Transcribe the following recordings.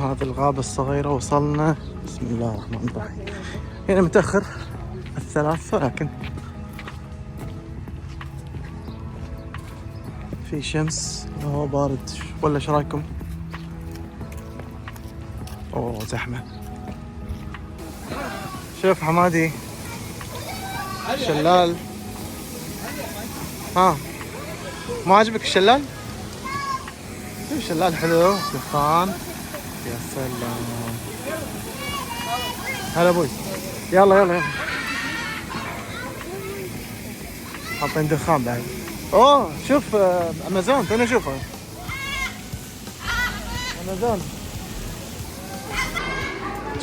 هذه الغابة الصغيرة وصلنا. بسم الله الرحمن الرحيم. هنا متأخر 3 ولكن في شمس وهو بارد ولا ايش رايكم؟ اوه زحمة. شوف حمادي شلال. ها ما عجبك الشلال؟ شلال حلو دخان. يا سلام. هلا ابوي. يلا يلا يلا. حاطين دخان بعد. اوه شوف امازون تونا اشوفه. امازون.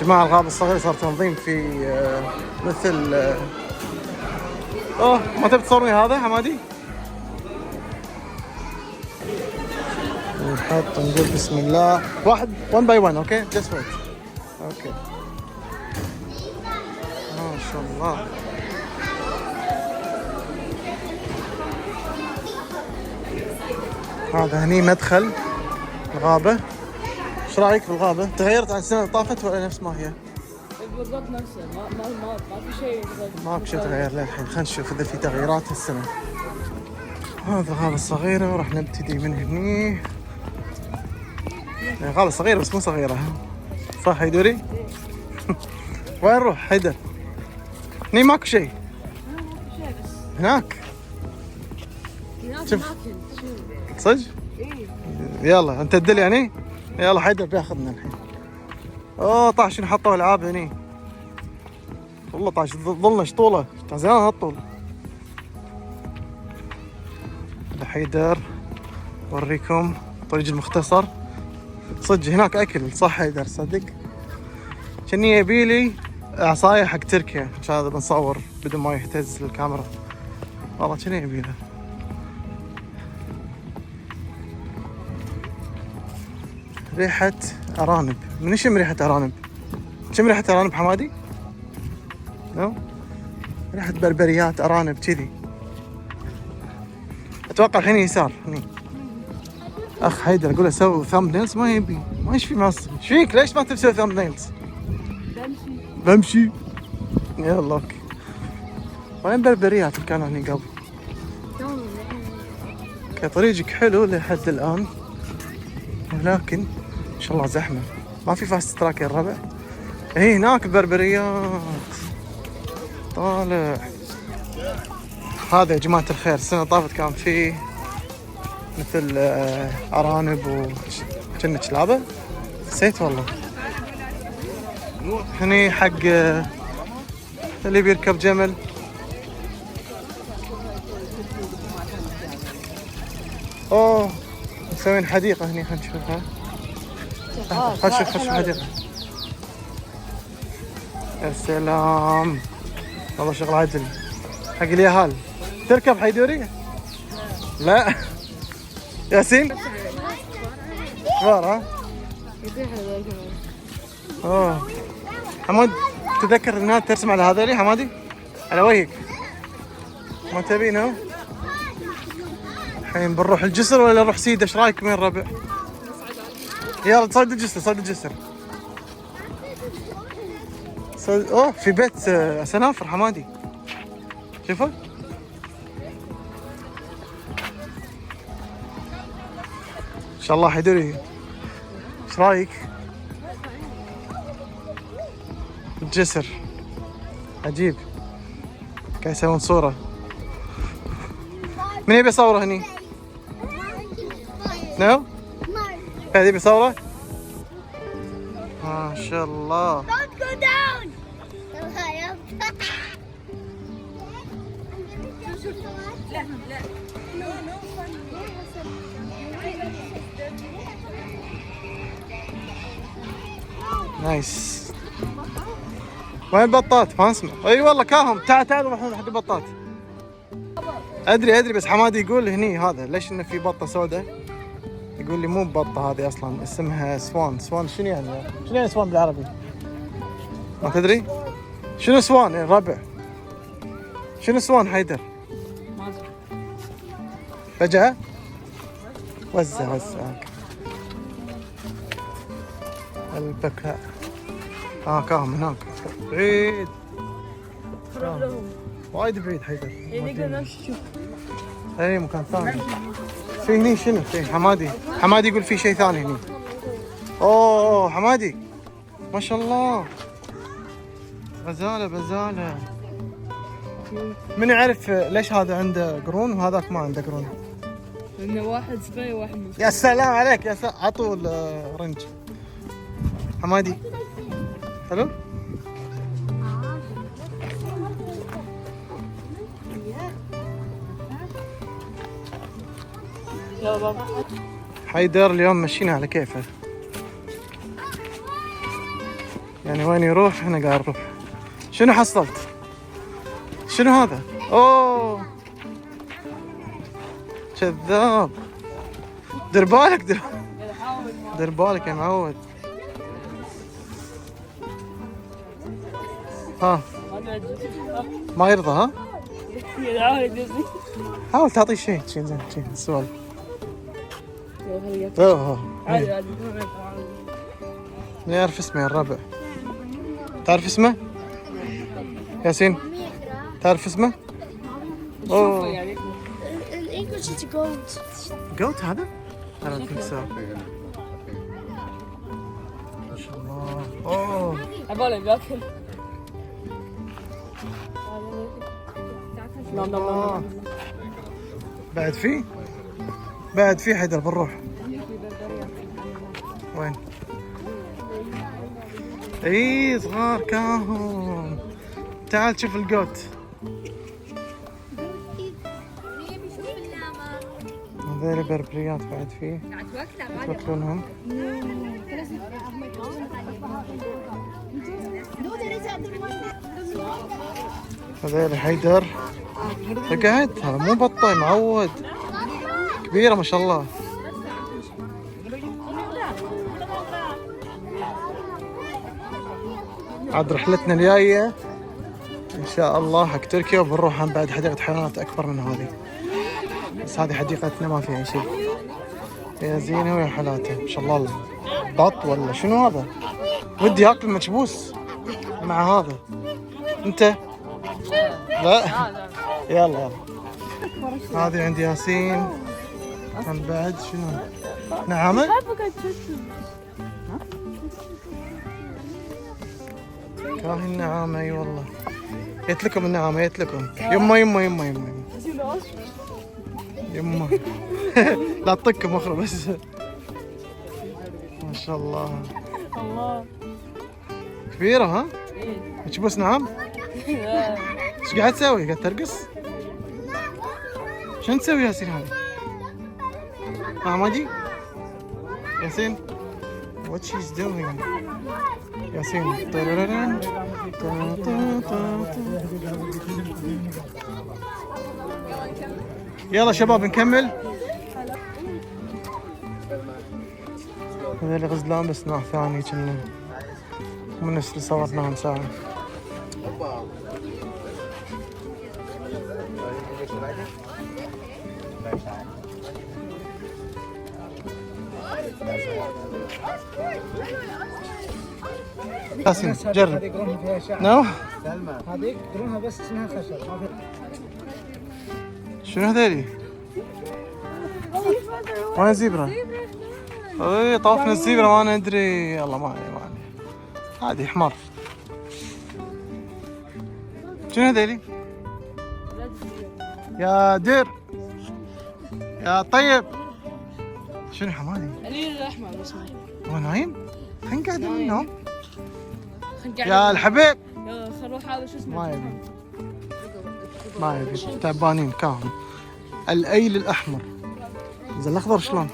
جماعة الغابة الصغيرة صار تنظيم في مثل اوه ما تبي تصورني هذا حمادي؟ نحط نقول بسم الله واحد 1 باي 1. اوكي جست ويت. اوكي ما شاء الله. هذا هني مدخل الغابة. ايش رايك في الغابة؟ تغيرت عن السنة اللي طافت ولا نفس ما هي؟ بالضبط نفسه. ما في شيء. ما في شيء تغير للحين. خلينا نشوف اذا في تغييرات هالسنة. هذا الغابة الصغيرة وراح نبتدي من هني. يعني غابة صغيرة بس مو صغيرة صح حيدري؟ وين نروح حيدر؟ هني ماكو شيء. هناك شوف صدق؟ يلا انت تدل يعني؟ يلا حيدر بياخذنا الحين. اوه طاح شنو حطوا العاب هني والله. طاح ظلنا شطوله زين هالطول. حيدر اوريكم الطريق المختصر. صدق هناك اكل صح حيدر صدق؟ كني يبيلي عصايه حق تركيا عشان هذا بنصور بدون ما يهتز الكاميرا. والله كني يبيله. ريحة أرانب. من يشم ريحة أرانب؟ شم ريحة أرانب حمادي؟ نو؟ ريحة بربريات أرانب كذي. أتوقع الحين يسار هني. أخ حيدر أقول له سوي ثامبنيلز ما يبي. ما ايش في معصب؟ ايش فيك؟ ليش ما تبي تسوي ثامبنيلز؟ بمشي. يلا اوكي. وين بربريات كانوا هني قبل؟ اوكي طريقك حلو لحد الآن. ولكن ان شاء الله زحمه. ما في فاست تراك يا الربع. اي هناك بربريات طالع. هذا يا جماعه الخير السنه طافت كان في مثل ارانب وكنا كلابه. نسيت والله. هني حق اللي بيركب جمل. اوه مسوين حديقه هني. خلينا نشوفها. خش الحديقة. يا سلام والله شغل عدل حق اليهال. تركب حيدوري؟ لا ياسين كبار ها؟ اوه حمود تذكر انها ترسم على هذولي حمادي؟ على وجهك ما تبينه؟ الحين بنروح الجسر ولا نروح سيده؟ ايش رايكم يا الربع؟ يلا صيد الجسر صيد الجسر. اوه في بيت سنافر حمادي شوفوا. ان شاء الله حيدري. ايش رايك؟ الجسر عجيب. قاعد يسوون صورة. من يبي صورة هني؟ نو؟ قاعد يبي صورة؟ ما شاء الله. Don't go down. نايس. وين البطات؟ ما اسمع. اي والله كاهم. تعال تعال نروح حق البطات. ادري بس حمادي يقول هني هذا ليش انه في بطة سوداء؟ يقول لي مو بطة هذه اصلا اسمها سوان. سوان شنو يعني؟ شنو يعني سوان بالعربي؟ ما تدري؟ شنو سوان يا الربع؟ شنو سوان حيدر؟ فجأة؟ وزع البكاء. كاهم هناك بعيد. روح لهم. وايد بعيد حيدر. نقدر نمشي شوف. اي مكان ثاني. في هني شنو؟ في حمادي. حمادي يقول في شيء ثاني هني. اوه حمادي ما شاء الله. غزالة. من يعرف ليش هذا عنده قرون وهذاك ما عنده قرون؟ لأنه واحد سباي وواحد مش. يا سلام عليك يا سلام. عطوا الرنج. حمادي حلو. يلا بابا. حيدر اليوم مشينا على كيفه، يعني وين يروح احنا قاعد نروح. شنو حصلت؟ شنو هذا؟ اوه كذاب. دير بالك دير بالك يا معود. ها ما يرضى. ها حاول تعطيه شيء زين شيء السؤال. عادي. من يعرف اسمه يا الربع؟ تعرف اسمه؟ ياسين تعرف اسمه؟ شوفه يعني. In English it's a goat. جوت هذا؟ أنا كنت ساعة. ما شاء الله. أوه عبالي بياكل. آه. بعد في حيدر بنروح. وين؟ اي صغار كاهم. تعال شوف الجوت. هذول بربريات بعد فيه ياكلونهم. هذول حيدر قاعد. هذا مو بطة معود كبيرة ما شاء الله. عاد رحلتنا الجاية إن شاء الله حق تركيا، وبنروح هم بعد حديقة حيوانات أكبر من هذه، بس هذه حديقتنا ما فيها شيء. يا زينة ويا حلاته ما شاء الله. البط ولا شنو هذا؟ ودي آكل مكبوس مع هذا. أنت؟ لا يلا. هذه عند ياسين. هم بعد شنو؟ نعامة؟ كاهي النعامة. اي والله جيت لكم النعامة جيت لكم. يما لا تطقكم اخرى بس. ما شاء الله كبيرة. ها؟ مكبوس نعم؟ ايش قاعد تسوي؟ قاعد ترقص؟ شنو تسوي ياسين هذه؟ ماجي؟ ياسين what she's doing؟ ياسين يلا شباب نكمل. هذول غزلان بس نوع ثاني كنا من نفس اللي صورناهم ساعة. ياسين جرب. هذه قرونها فيها شعر. نو هذيك قرونها بس اسمها خشب. ما في. شنو هذيلي؟ وين زيبرا؟ اي طافنا الزيبرا ما ندري. يلا ما هذه حمار. شنو هذيلي؟ يا دير يا طيب. شنو حمادي؟ القليل الأحمر اسمه. هو نايم؟ خلينا قاعد من النوم. خلينا يا الحبيب. يلا خلوح هذا شو اسمه؟ ما يبي تعبانين كاهم. الايل الاحمر. زين الاخضر شلون؟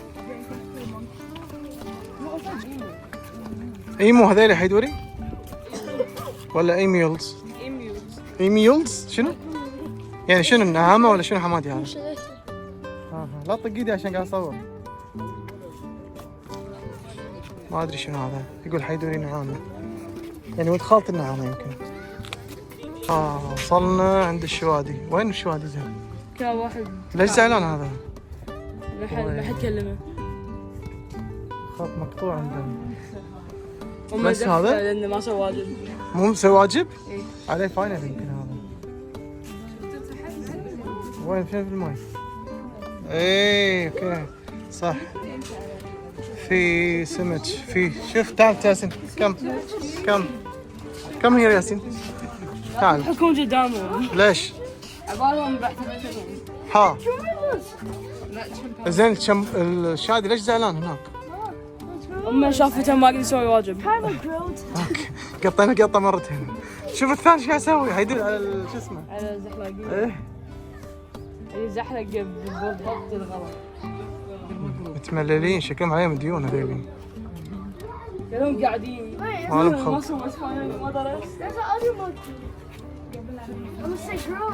ايمو هذيلي حيدوري؟ ولا ايميولز؟ ايميولز شنو؟ يعني شنو النعامة ولا شنو حمادي هذا؟ لا طق ايدي عشان قاعد اصور. ما ادري شنو هذا. يقول حيدوري نعامة، يعني ولد خالة النعامة يمكن. وصلنا عند الشوادي. وين الشوادي زين؟ كان واحد. ليش زعلان هذا؟ ما حد كلمه. خط مقطوع عندنا. بس هذا؟ لانه ما سوى واجب. مو مسوي واجب؟ إيه. عليه فاينل يمكن هذا. وين فين في الماي؟ ايه اوكي صح. في سمك في شوف تعال ياسين كم هي ياسين؟ تعال. حكون قدامهم. ليش؟ عبالهم بعتبرهم. ها لا تشوف. زين الشادي ليش زعلان هناك؟ امه شافته ما قدر يسوي واجب. اوكي قطينا قطه مرتين. شوف الثاني ايش قاعد يسوي؟ هيدل على شو اسمه؟ على الزحلقة. ايه يزحلق بالضبط الغلط. متمللين شكلهم عليهم ديون هذيلين. كلهم قاعدين. ما لهم ما خلق. سووا اسبانيا ما درس. There's an other monkey. I'm gonna say girl.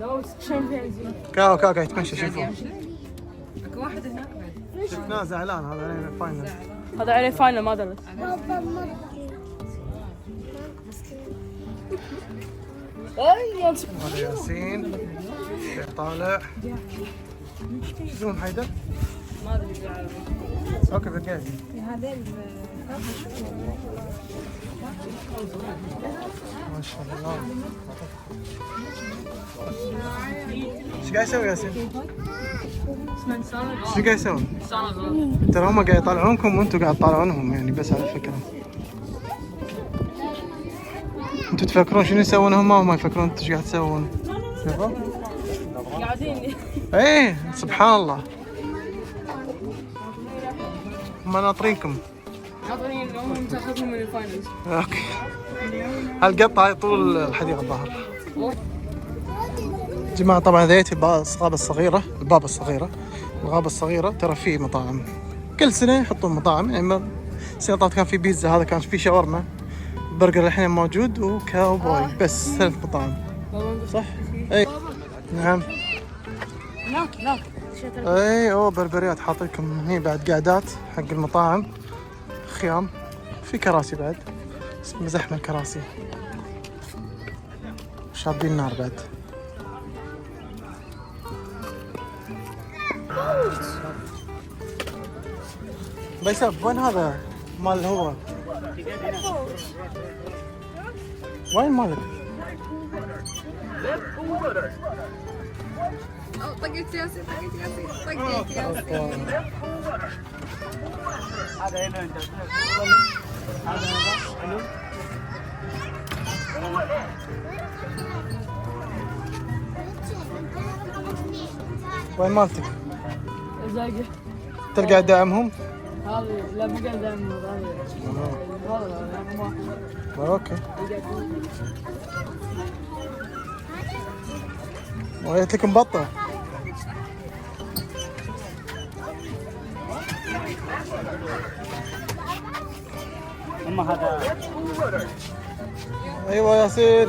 No, it's chimpanzee. كاو قاعد يتمشى شوفوا. اكو واحد هناك بعد. شفناه زعلان هذا عليه فاينل. هذا عليه فاينل ما درس. Papa monkey. اي هذا ياسين طالع. شو اسمه حيدر؟ ما ادري ايش يعرف. اوكي بقيت. ما شاء الله. ايش قاعد يسوي ياسين؟ ايش قاعد يسوي؟ ترى هم قاعد يطالعونكم وانتم قاعد تطالعونهم يعني بس على فكرة. انتم تفكرون شنو يسوون هم وما يفكرون انتم ايش قاعد تسوون. شوفوا. قاعدين. ايه سبحان الله. هم ناطرينكم. ناطرين هم تاخذهم من الفاينلز. اوكي. هالقطة هاي طول الحديقة الظاهر. جماعة طبعا ذيت الغابة الصغيرة، الغابة الصغيرة ترى في مطاعم. كل سنة يحطون مطاعم، يعني السنة طافت كان في بيتزا، هذا كان في شاورما، برجر الحين موجود وكاوبوي، بس 3 مطاعم. صح؟ اي نعم. هناك اي اوه بربريات حاطيكم هني بعد قعدات حق المطاعم، خيام، في كراسي بعد، بس مزحمة الكراسي. شابين النار بعد. بيسب وين هذا مال هو؟ وين مالك؟ طقيت ياسين طقيت ياسين. هذا هنا انت. وين مالتك؟ زاقه. تلقى داعمهم؟ هذا لا مو قاعد دائما هذا رقم واحد. اوكي. وجت لكم بطة. اما هذا ايوه ياسين.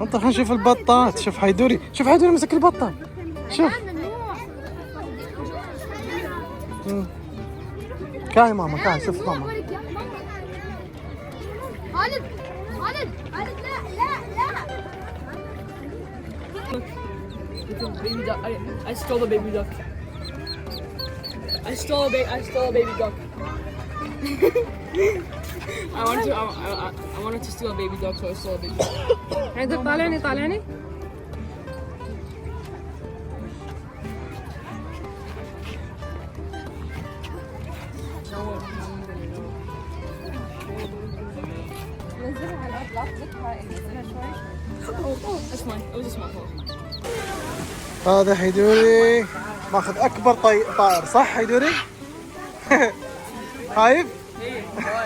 انت خلينا نشوف البطات. شوف حيدوري مسك البطة. شوف كاي ماما كاي. شوف ماما. خالد Baby duck. I stole a baby duck. I stole a baby duck. I wanted to steal a baby duck, so I stole a baby duck. عندك طالعني. نزلها على الأرض، لا تزكها، نزلها شوي. That's mine. It was a small hole. هذا حيدوري ماخذ اكبر طائر صح حيدوري؟ خايف؟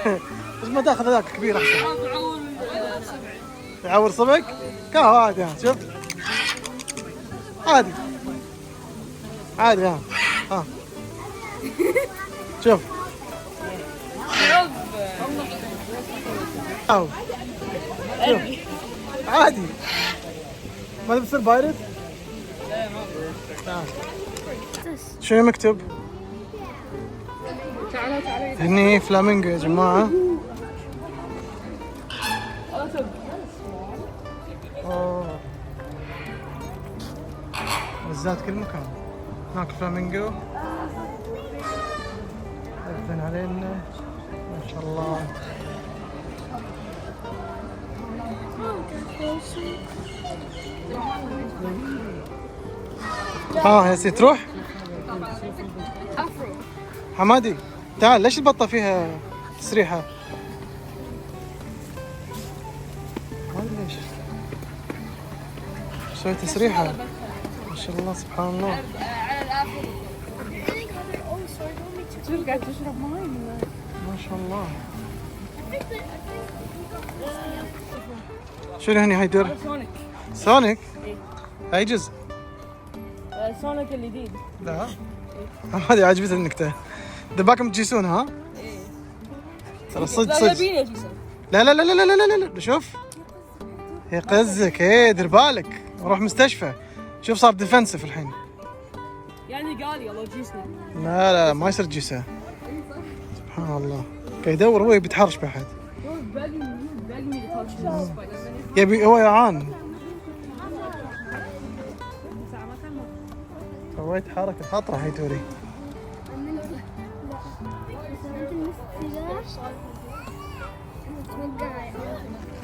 ايش ما تاخذ هذاك كبير احسن. يعور صبعك؟ كاهو عادي ها شوف. عادي ها شوف. أو. شوف عادي ما بتصير بايرد؟ شو مكتوب؟ هني فلامينجو يا جماعة. اوه وزات كل مكان. هناك فلامينجو يأذن علينا ما شاء الله. يا سي تروح حمادي تعال. ليش البطة فيها تسريحة؟ ما ادري ليش سوي تسريحة. ما شاء الله سبحان الله. شوف قاعد تشرب ماي. ما شاء الله. شنو هني هيدر؟ سونيك. سونيك؟ اي جزء؟ سونيك الجديد. لا هذه عجبتني النكتة. دباكم تجيسون ها؟ ترى صدق صدق. لا لا لا لا لا لا لا شوف يقزك. ايه دير بالك روح مستشفى. شوف صار ديفنسيف الحين. يعني قال يلا جيسنا. لا لا ما يصير جيسه. سبحان الله قاعد يدور هو بيتحرش بأحد. يبي هو يعان. سويت حركة خطرة هاي توري.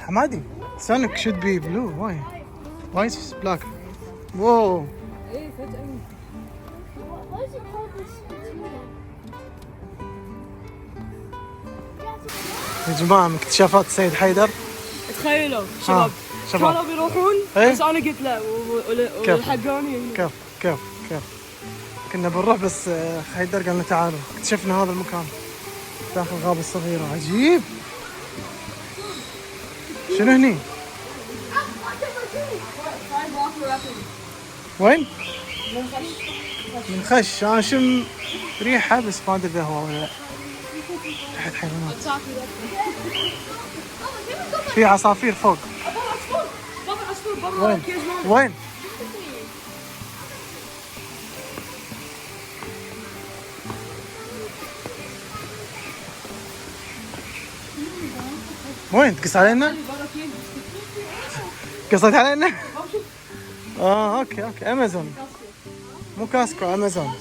حمادي سونيك should be blue. why is black? واو Why is it called this? يا جماعة من اكتشافات السيد حيدر. تخيلوا شباب شباب كانوا بيروحون إيه؟ بس انا قلت لا ولحقوني. كيف كنا بنروح بس حيدر قال لنا تعالوا. اكتشفنا هذا المكان داخل غابة صغيرة عجيب. شنو هني؟ وين؟ من خش. انا شم ريحة بس ما ادري اذا هو ولا لا. ريحة حيوانات. في عصافير فوق. وين؟ وين تقص علينا؟ قصيت علينا؟ اوكي امازون مو كاسكو امازون.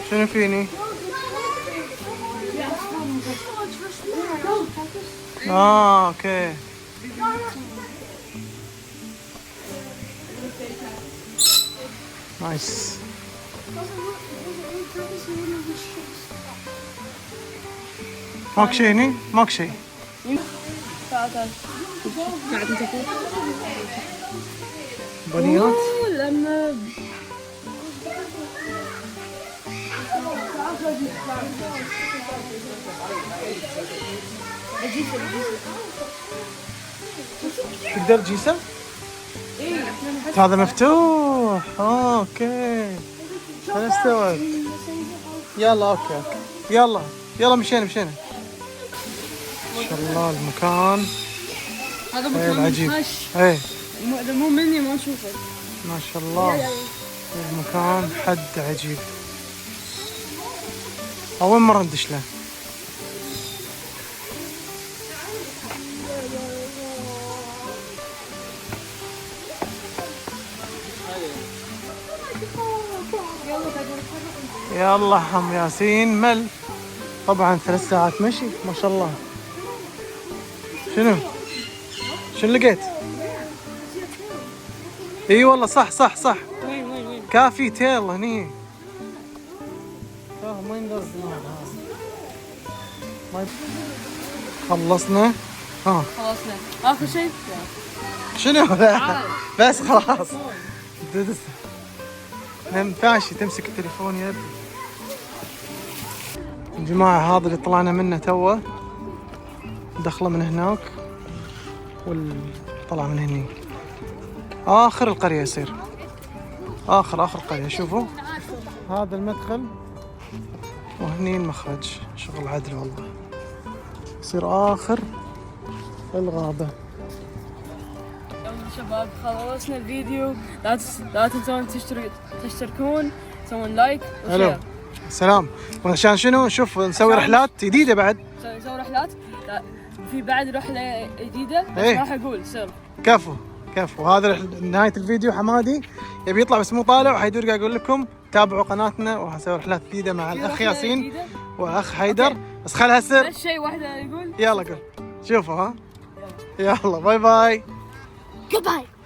شنو فيني؟ اوكي نايس. ماك شيء هني؟ ماك شيء. بنيات. لما تقدر تجيسه؟ هذا مفتوح. اوكي انا استوعب. يلا اوكي يلا مشينا ما شاء الله المكان هذا مكان عجيب. هش. ايه اذا مو مني ما نشوفه. ما شاء الله المكان حد عجيب. اول مرة ندش له. يلا حم ياسين مل. طبعا 3 ساعات مشي ما شاء الله. شنو لقيت؟ اي والله صح وين كافي تيل هني. ما يندرس. خلصنا. خلصنا اخر شيء شنو؟ بس خلاص ما ينفعش تمسك التليفون يا ابني. يا جماعة هذا اللي طلعنا منه توه. دخله من هناك والطلع من هني. آخر القرية يصير. آخر القرية. شوفوا هذا المدخل وهني المخرج. شغل عدل والله. يصير آخر الغابة. شباب خلصنا الفيديو، لا تنسون تشتركون، تسوون لايك حلو. وشير. سلام. وعشان شنو نشوف نسوي عشان- رحلات جديده بعد. نسوي رحلات، لا، في بعد رحلة جديدة بس إيه. راح اقول سر. كفو كفو. هذا نهايه الفيديو. حمادي يبي يطلع بس مو طالع، وحيدور قاعد اقول لكم تابعوا قناتنا وحنسوي رحلات جديده مع في الاخ رحلة ياسين جديدة. واخ حيدر. أوكي. بس خلها سر. بس شيء واحدة يقول. يلا قول. شوفوا ها. يلا باي باي. Goodbye.